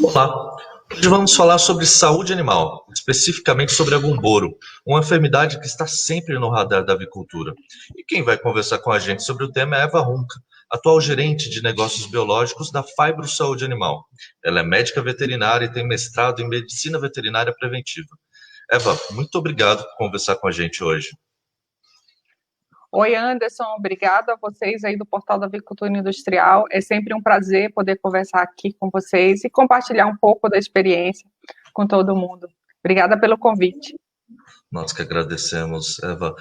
Olá, hoje vamos falar sobre saúde animal, especificamente sobre a gumboro, uma enfermidade que está sempre no radar da avicultura. E quem vai conversar com a gente sobre o tema é Eva Runca, atual gerente de negócios biológicos da Phibro Saúde Animal. Ela é médica veterinária e tem mestrado em medicina veterinária preventiva. Eva, muito obrigado por conversar com a gente hoje. Oi, Anderson, obrigada a vocês aí do Portal da Avicultura Industrial. É sempre um prazer poder conversar aqui com vocês e compartilhar um pouco da experiência com todo mundo. Obrigada pelo convite. Nós que agradecemos, Eva.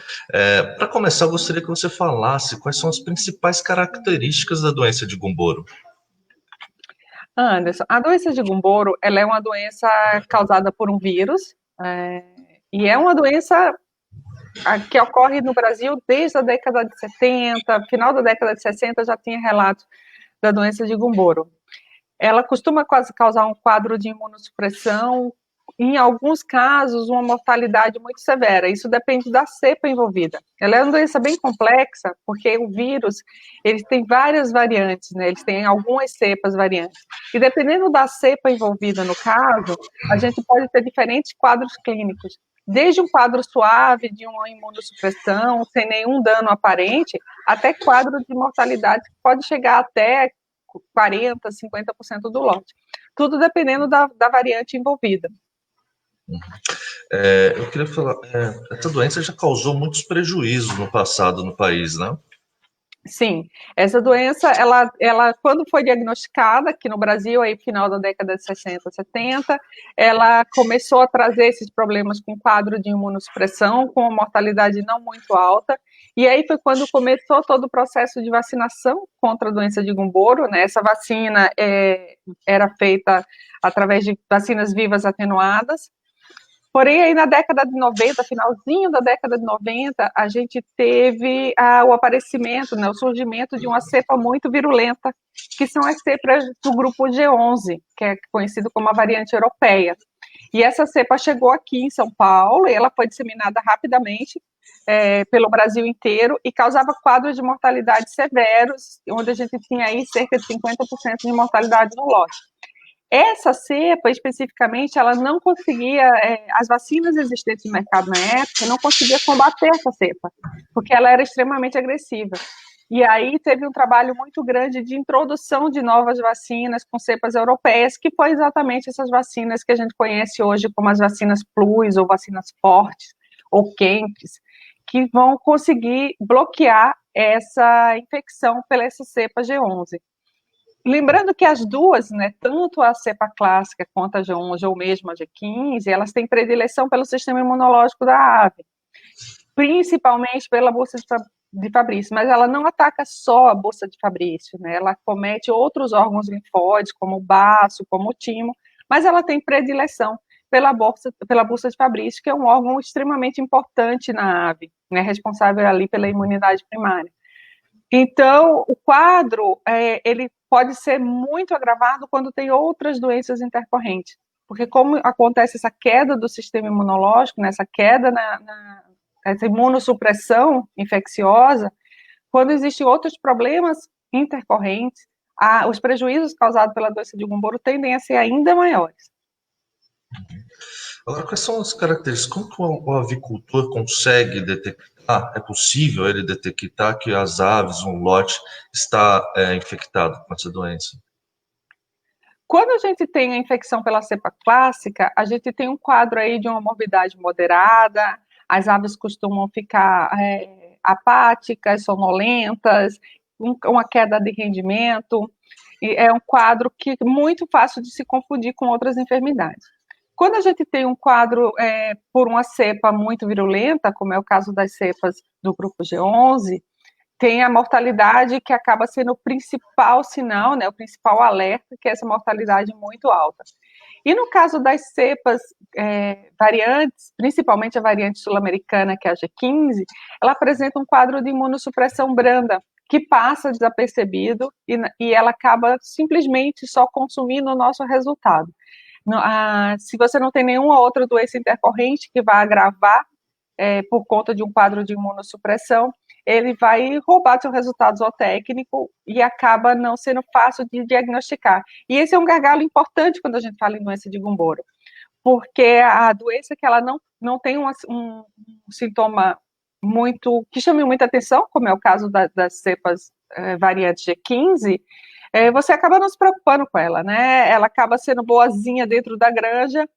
Para começar, eu gostaria que você falasse quais são as principais características da doença de Gumboro. Anderson, a doença de Gumboro, ela é uma doença causada por um vírus, e é uma doença que ocorre no Brasil desde a década de 70, final da década de 60 já tinha relato da doença de Gumboro. Ela costuma causar um quadro de imunossupressão, em alguns casos uma mortalidade muito severa, isso depende da cepa envolvida. Ela é uma doença bem complexa, porque o vírus, ele tem várias variantes, né? Eles têm algumas cepas variantes, e dependendo da cepa envolvida no caso, a gente pode ter diferentes quadros clínicos, desde um quadro suave de uma imunossupressão, sem nenhum dano aparente, até quadro de mortalidade que pode chegar até 40%, 50% do lote. Tudo dependendo da variante envolvida. Eu queria falar, essa doença já causou muitos prejuízos no passado no país, né? Sim, essa doença, ela quando foi diagnosticada aqui no Brasil, aí final da década de 60, 70, ela começou a trazer esses problemas com quadro de imunossupressão, com uma mortalidade não muito alta, e aí foi quando começou todo o processo de vacinação contra a doença de Gumboro, né? Essa vacina era feita através de vacinas vivas atenuadas. Porém, aí na década de 90, finalzinho da década de 90, a gente teve o aparecimento, né, o surgimento de uma cepa muito virulenta, que são as cepas do grupo G11, que é conhecido como a variante europeia. E essa cepa chegou aqui em São Paulo, e ela foi disseminada rapidamente pelo Brasil inteiro, e causava quadros de mortalidade severos, onde a gente tinha aí cerca de 50% de mortalidade no lote. Essa cepa, especificamente, ela não conseguia, as vacinas existentes no mercado na época, não conseguia combater essa cepa, porque ela era extremamente agressiva. E aí teve um trabalho muito grande de introdução de novas vacinas com cepas europeias, que foi exatamente essas vacinas que a gente conhece hoje como as vacinas Plus, ou vacinas fortes, ou quentes, que vão conseguir bloquear essa infecção pela essa cepa G11. Lembrando que as duas, né, tanto a cepa clássica quanto a G11 ou mesmo a G15, elas têm predileção pelo sistema imunológico da ave, principalmente pela bolsa de Fabrício, mas ela não ataca só a bolsa de Fabrício, né, ela comete outros órgãos linfóides, como o baço, como o timo, mas ela tem predileção pela bolsa de Fabrício, que é um órgão extremamente importante na ave, né, responsável ali pela imunidade primária. Então, o quadro, ele pode ser muito agravado quando tem outras doenças intercorrentes, porque como acontece essa queda do sistema imunológico, né, essa queda essa imunossupressão infecciosa, quando existem outros problemas intercorrentes, os prejuízos causados pela doença de Gumboro tendem a ser ainda maiores. Agora, quais são as características? Como que o avicultor consegue detectar? É possível ele detectar que as aves, um lote, está infectado com essa doença? Quando a gente tem a infecção pela cepa clássica, a gente tem um quadro aí de uma morbidade moderada, as aves costumam ficar apáticas, sonolentas, uma queda de rendimento, e é um quadro que é muito fácil de se confundir com outras enfermidades. Quando a gente tem um quadro por uma cepa muito virulenta, como é o caso das cepas do grupo G11, tem a mortalidade que acaba sendo o principal sinal, né, o principal alerta, que é essa mortalidade muito alta. E no caso das cepas variantes, principalmente a variante sul-americana, que é a G15, ela apresenta um quadro de imunossupressão branda, que passa desapercebido e ela acaba simplesmente só consumindo o nosso resultado. Se você não tem nenhuma outra doença intercorrente que vai agravar por conta de um quadro de imunossupressão, ele vai roubar seu resultado zootécnico e acaba não sendo fácil de diagnosticar. E esse é um gargalo importante quando a gente fala em doença de Gumboro, porque a doença que ela não tem um sintoma que chame muita atenção, como é o caso das cepas variantes G15, você acaba não se preocupando com ela, né? Ela acaba sendo boazinha dentro da granja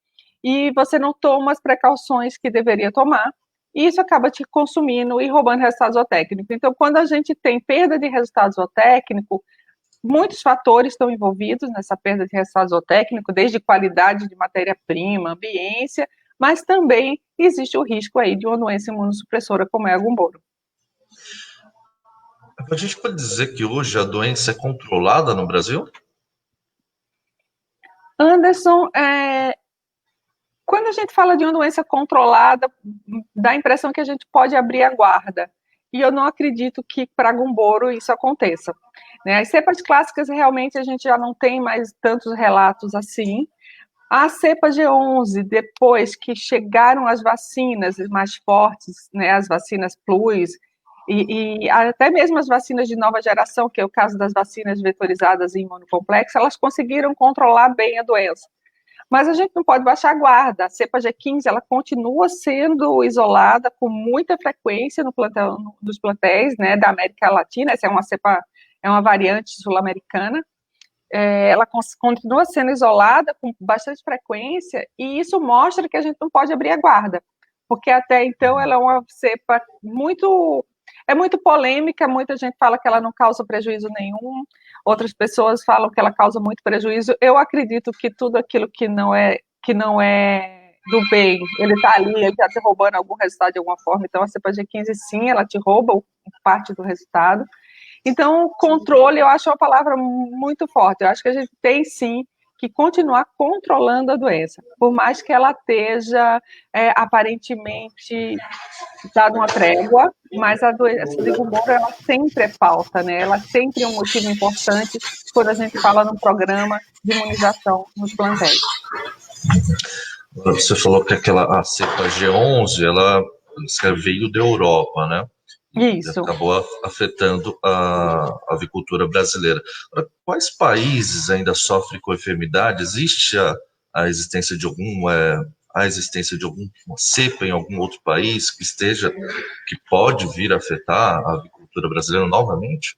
e você não toma as precauções que deveria tomar, e isso acaba te consumindo e roubando resultado zootécnico. Então, quando a gente tem perda de resultado zootécnico, muitos fatores estão envolvidos nessa perda de resultado zootécnico, desde qualidade de matéria-prima, ambiência, mas também existe o risco aí de uma doença imunossupressora como é a Gumboro. A gente pode dizer que hoje a doença é controlada no Brasil? Anderson, quando a gente fala de uma doença controlada, dá a impressão que a gente pode abrir a guarda. E eu não acredito que para Gumboro isso aconteça. As cepas clássicas, realmente, a gente já não tem mais tantos relatos assim. A cepa G11, depois que chegaram as vacinas mais fortes, as vacinas Plus, e até mesmo as vacinas de nova geração, que é o caso das vacinas vetorizadas em imunocomplexo, elas conseguiram controlar bem a doença. Mas a gente não pode baixar a guarda. A cepa G15, ela continua sendo isolada com muita frequência nos plantéis, da América Latina. Essa é uma variante sul-americana. Ela continua sendo isolada com bastante frequência, e isso mostra que a gente não pode abrir a guarda, porque até então ela é uma cepa muito polêmica. Muita gente fala que ela não causa prejuízo nenhum, outras pessoas falam que ela causa muito prejuízo. Eu acredito que tudo aquilo que não é do bem, ele está ali, ele está te roubando algum resultado de alguma forma. Então a cepa G15, sim, ela te rouba parte do resultado. Então, controle, eu acho uma palavra muito forte. Eu acho que a gente tem, sim, que continuar controlando a doença, por mais que ela esteja aparentemente dado uma trégua, mas a doença de Gumboro, ela sempre é pauta, Ela sempre é um motivo importante quando a gente fala num programa de imunização nos plantéis. Você falou que a cepa G11, ela veio da Europa, né? Isso. E acabou afetando a avicultura brasileira. Quais países ainda sofrem com a enfermidade? Existe a existência de alguma cepa em algum outro país que pode vir a afetar a avicultura brasileira novamente?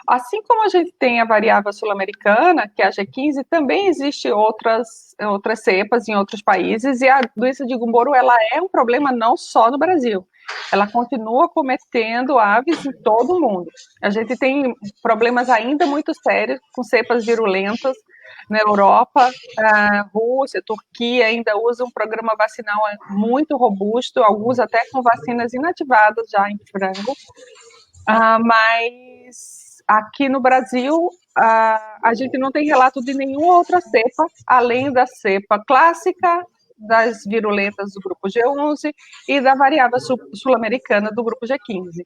Assim como a gente tem a variável sul-americana, que é a G15, também existe outras cepas em outros países, e a doença de Gumboro, ela é um problema não só no Brasil, ela continua cometendo aves em todo o mundo. A gente tem problemas ainda muito sérios com cepas virulentas na Europa, a Rússia, a Turquia ainda usa um programa vacinal muito robusto, alguns até com vacinas inativadas já em frango, mas aqui no Brasil, a gente não tem relato de nenhuma outra cepa, além da cepa clássica, das virulentas do grupo G11 e da variável sul-americana do grupo G15.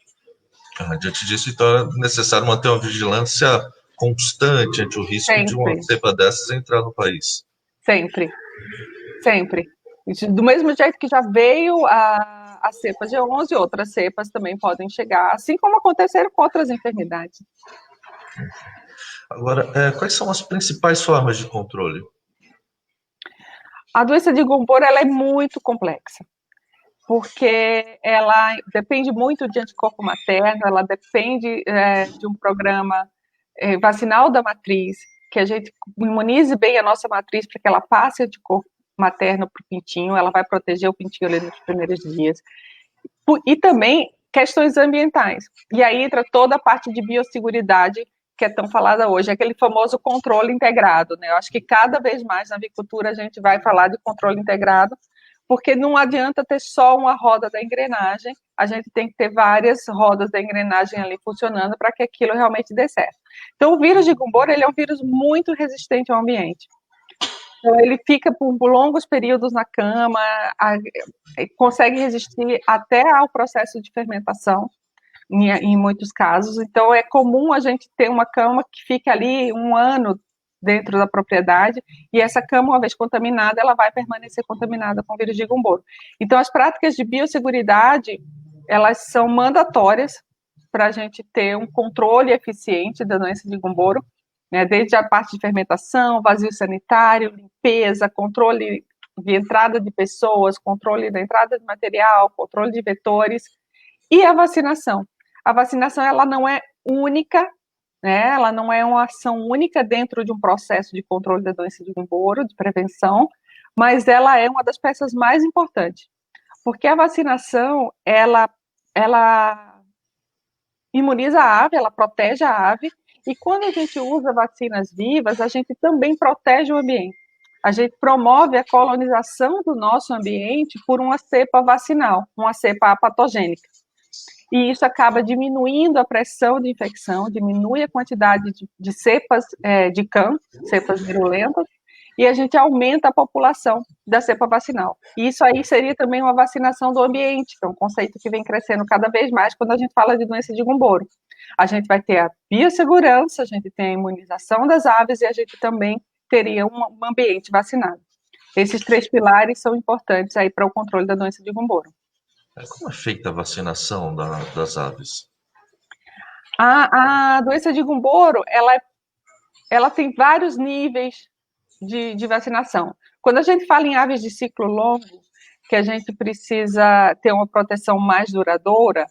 Diante disso, então, é necessário manter uma vigilância constante ante o risco de uma cepa dessas entrar no país. Sempre. Do mesmo jeito que já veio a cepa G11, outras cepas também podem chegar, assim como aconteceram com outras enfermidades. Agora, quais são as principais formas de controle? A doença de Gumboro, ela é muito complexa, porque ela depende muito de anticorpo materno, ela depende de um programa vacinal da matriz, que a gente imunize bem a nossa matriz para que ela passe anticorpo materno para o pintinho, ela vai proteger o pintinho ali nos primeiros dias. E também questões ambientais. E aí entra toda a parte de biosseguridade que é tão falada hoje, aquele famoso controle integrado, Eu acho que cada vez mais na avicultura a gente vai falar de controle integrado, porque não adianta ter só uma roda da engrenagem, a gente tem que ter várias rodas da engrenagem ali funcionando para que aquilo realmente dê certo. Então, o vírus de Gumboro, ele é um vírus muito resistente ao ambiente. Então, ele fica por longos períodos na cama, consegue resistir até ao processo de fermentação. em muitos casos. Então, é comum a gente ter uma cama que fica ali 1 ano dentro da propriedade, e essa cama, uma vez contaminada, ela vai permanecer contaminada com vírus de Gumboro. Então, as práticas de biosseguridade, elas são mandatórias para a gente ter um controle eficiente da doença de Gumboro, né, desde a parte de fermentação, vazio sanitário, limpeza, controle de entrada de pessoas, controle da entrada de material, controle de vetores, e a vacinação. A vacinação, ela não é única, né, ela não é uma ação única dentro de um processo de controle da doença de Gumboro, de prevenção, mas ela é uma das peças mais importantes, porque a vacinação, ela imuniza a ave, ela protege a ave, e quando a gente usa vacinas vivas, a gente também protege o ambiente. A gente promove a colonização do nosso ambiente por uma cepa vacinal, uma cepa apatogênica. E isso acaba diminuindo a pressão de infecção, diminui a quantidade de cepas de CAM, cepas virulentas, e a gente aumenta a população da cepa vacinal. E isso aí seria também uma vacinação do ambiente, que é um conceito que vem crescendo cada vez mais quando a gente fala de doença de Gumboro. A gente vai ter a biossegurança, a gente tem a imunização das aves e a gente também teria um ambiente vacinado. Esses 3 pilares são importantes aí para o controle da doença de Gumboro. Como é feita a vacinação das aves? A doença de Gumboro, ela tem vários níveis de vacinação. Quando a gente fala em aves de ciclo longo, que a gente precisa ter uma proteção mais duradoura,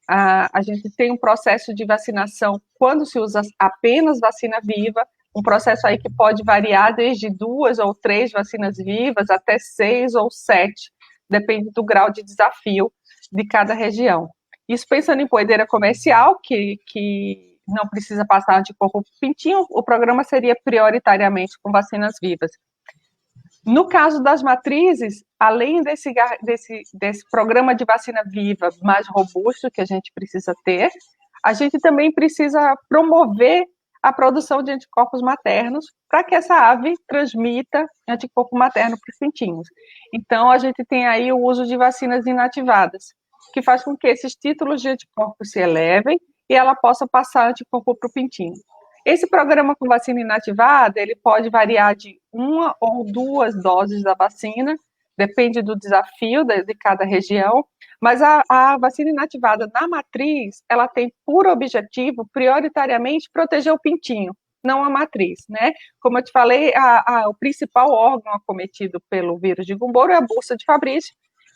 a gente tem um processo de vacinação quando se usa apenas vacina viva, um processo aí que pode variar desde 2 ou 3 vacinas vivas até 6 ou 7, depende do grau de desafio de cada região. Isso pensando em poedeira comercial, que não precisa passar anticorpo pintinho, o programa seria prioritariamente com vacinas vivas. No caso das matrizes, além desse programa de vacina viva mais robusto que a gente precisa ter, a gente também precisa promover a produção de anticorpos maternos para que essa ave transmita anticorpo materno para os pintinhos. Então, a gente tem aí o uso de vacinas inativadas, que faz com que esses títulos de anticorpos se elevem e ela possa passar anticorpo para o pintinho. Esse programa com vacina inativada, ele pode variar de 1 ou 2 doses da vacina, depende do desafio de cada região, mas a vacina inativada na matriz, ela tem por objetivo, prioritariamente, proteger o pintinho, não a matriz, né? Como eu te falei, o principal órgão acometido pelo vírus de Gumboro é a bursa de Fabrício,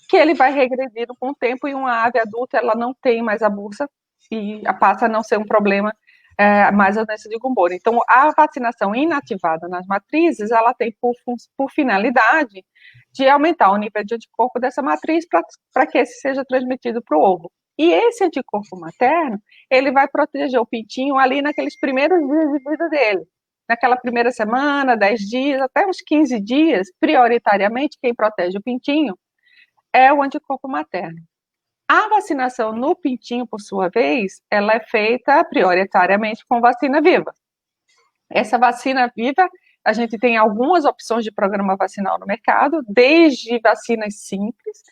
que ele vai regredindo com o tempo, e uma ave adulta, ela não tem mais a bursa, e passa a não ser um problema mais a doença de Gumboro. Então, a vacinação inativada nas matrizes, ela tem por finalidade de aumentar o nível de anticorpo dessa matriz para que esse seja transmitido para o ovo. E esse anticorpo materno, ele vai proteger o pintinho ali naqueles primeiros dias de vida dele. Naquela primeira semana, 10 dias, até uns 15 dias, prioritariamente, quem protege o pintinho é o anticorpo materno. A vacinação no pintinho, por sua vez, ela é feita prioritariamente com vacina viva. Essa vacina viva, a gente tem algumas opções de programa vacinal no mercado, desde vacinas simples,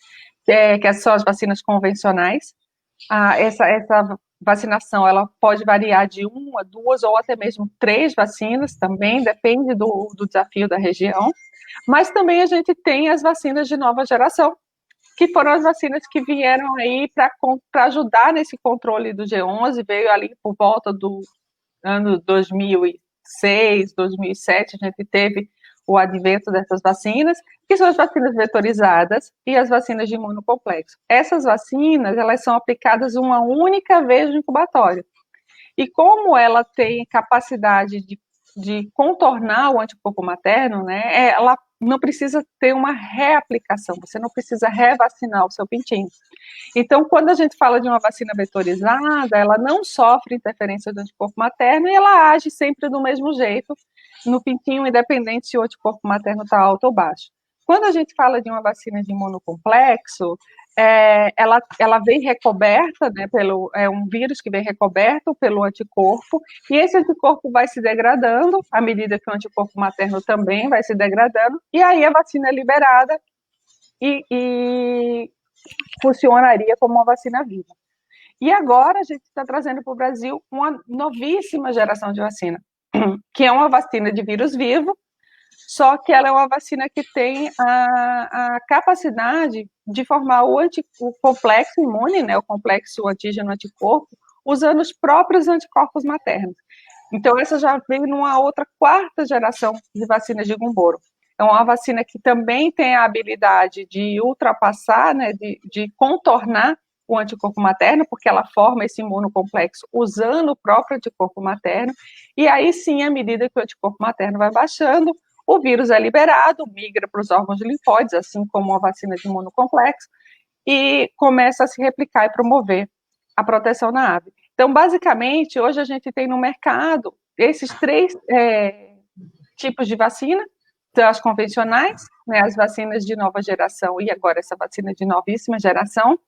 que são as vacinas convencionais. Essa vacinação, ela pode variar de 1 a 2 ou até mesmo 3 vacinas, também depende do desafio da região. Mas também a gente tem as vacinas de nova geração, que foram as vacinas que vieram aí para ajudar nesse controle do G11, veio ali por volta do ano 2006, 2007, a gente teve o advento dessas vacinas, que são as vacinas vetorizadas e as vacinas de imunocomplexo. Essas vacinas, elas são aplicadas uma única vez no incubatório. E como ela tem capacidade de contornar o anticorpo materno, né, ela não precisa ter uma reaplicação, você não precisa revacinar o seu pintinho. Então, quando a gente fala de uma vacina vetorizada, ela não sofre interferência do anticorpo materno e ela age sempre do mesmo jeito no pintinho, independente se o anticorpo materno está alto ou baixo. Quando a gente fala de uma vacina de imunocomplexo, ela vem recoberta, né, é um vírus que vem recoberto pelo anticorpo, e esse anticorpo vai se degradando à medida que o anticorpo materno também vai se degradando, e aí a vacina é liberada e funcionaria como uma vacina viva. E agora a gente está trazendo para o Brasil uma novíssima geração de vacina, que é uma vacina de vírus vivo, só que ela é uma vacina que tem a capacidade de formar o complexo imune, né, o complexo antígeno-anticorpo, usando os próprios anticorpos maternos. Então, essa já veio numa outra quarta geração de vacinas de Gumboro. É uma vacina que também tem a habilidade de ultrapassar, né, de contornar o anticorpo materno, porque ela forma esse imunocomplexo usando o próprio anticorpo materno, e aí sim, à medida que o anticorpo materno vai baixando, o vírus é liberado, migra para os órgãos linfóides, assim como a vacina de imunocomplexo, e começa a se replicar e promover a proteção na ave. Então, basicamente, hoje a gente tem no mercado esses três tipos de vacina, então, as convencionais, né, as vacinas de nova geração e agora essa vacina de novíssima geração.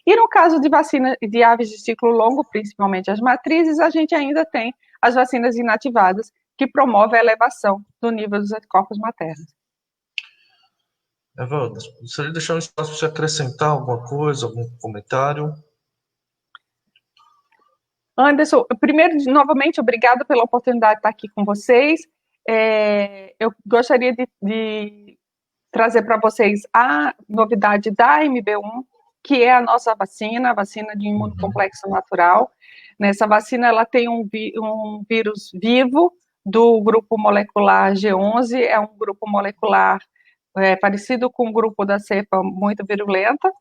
E no caso de vacina de aves de ciclo longo, principalmente as matrizes, a gente ainda tem as vacinas inativadas, que promovem a elevação do nível dos anticorpos maternos. Eva, gostaria de deixar um espaço para você acrescentar alguma coisa, algum comentário? Anderson, primeiro, novamente, obrigado pela oportunidade de estar aqui com vocês. Eu gostaria de trazer para vocês a novidade da MB1, que é a nossa vacina, a vacina de imunocomplexo natural. Nessa vacina, ela tem um vírus vivo do grupo molecular G11, é um grupo molecular parecido com o grupo da cepa muito virulenta,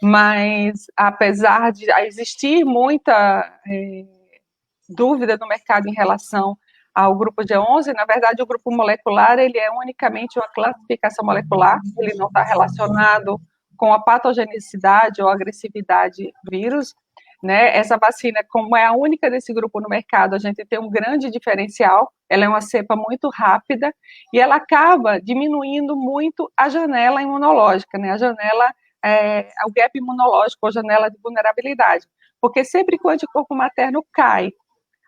mas apesar de existir muita dúvida no mercado em relação ao grupo G11, na verdade o grupo molecular ele é unicamente uma classificação molecular, ele não está relacionado com a patogenicidade ou agressividade do vírus, né? Essa vacina, como é a única desse grupo no mercado, a gente tem um grande diferencial, ela é uma cepa muito rápida e ela acaba diminuindo muito a janela imunológica, né? A janela o gap imunológico, ou janela de vulnerabilidade, porque sempre que o anticorpo materno cai,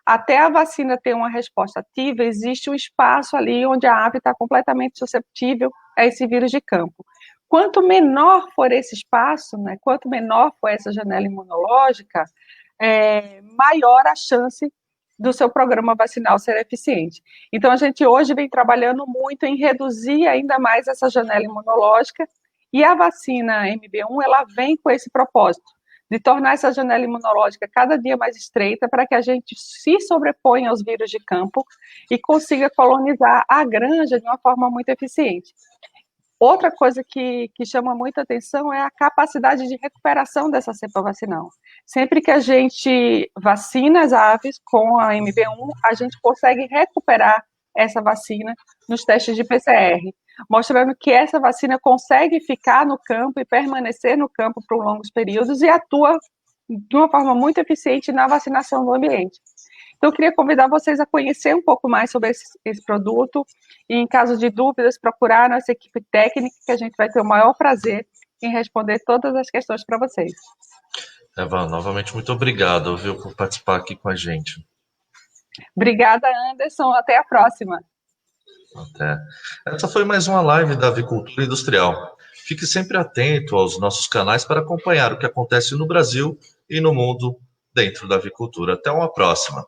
até a vacina ter uma resposta ativa, existe um espaço ali onde a ave está completamente susceptível a esse vírus de campo. Quanto menor for esse espaço, né, quanto menor for essa janela imunológica, maior a chance do seu programa vacinal ser eficiente. Então, a gente hoje vem trabalhando muito em reduzir ainda mais essa janela imunológica, e a vacina MB1, ela vem com esse propósito, de tornar essa janela imunológica cada dia mais estreita para que a gente se sobreponha aos vírus de campo e consiga colonizar a granja de uma forma muito eficiente. Outra coisa que chama muita atenção é a capacidade de recuperação dessa cepa vacinal. Sempre que a gente vacina as aves com a MB1, a gente consegue recuperar essa vacina nos testes de PCR, mostrando que essa vacina consegue ficar no campo e permanecer no campo por longos períodos e atua de uma forma muito eficiente na vacinação do ambiente. Então, eu queria convidar vocês a conhecer um pouco mais sobre esse produto e, em caso de dúvidas, procurar a nossa equipe técnica, que a gente vai ter o maior prazer em responder todas as questões para vocês. Eva, novamente, muito obrigado, viu, por participar aqui com a gente. Obrigada, Anderson. Até a próxima. Até. Essa foi mais uma live da Avicultura Industrial. Fique sempre atento aos nossos canais para acompanhar o que acontece no Brasil e no mundo dentro da avicultura. Até uma próxima.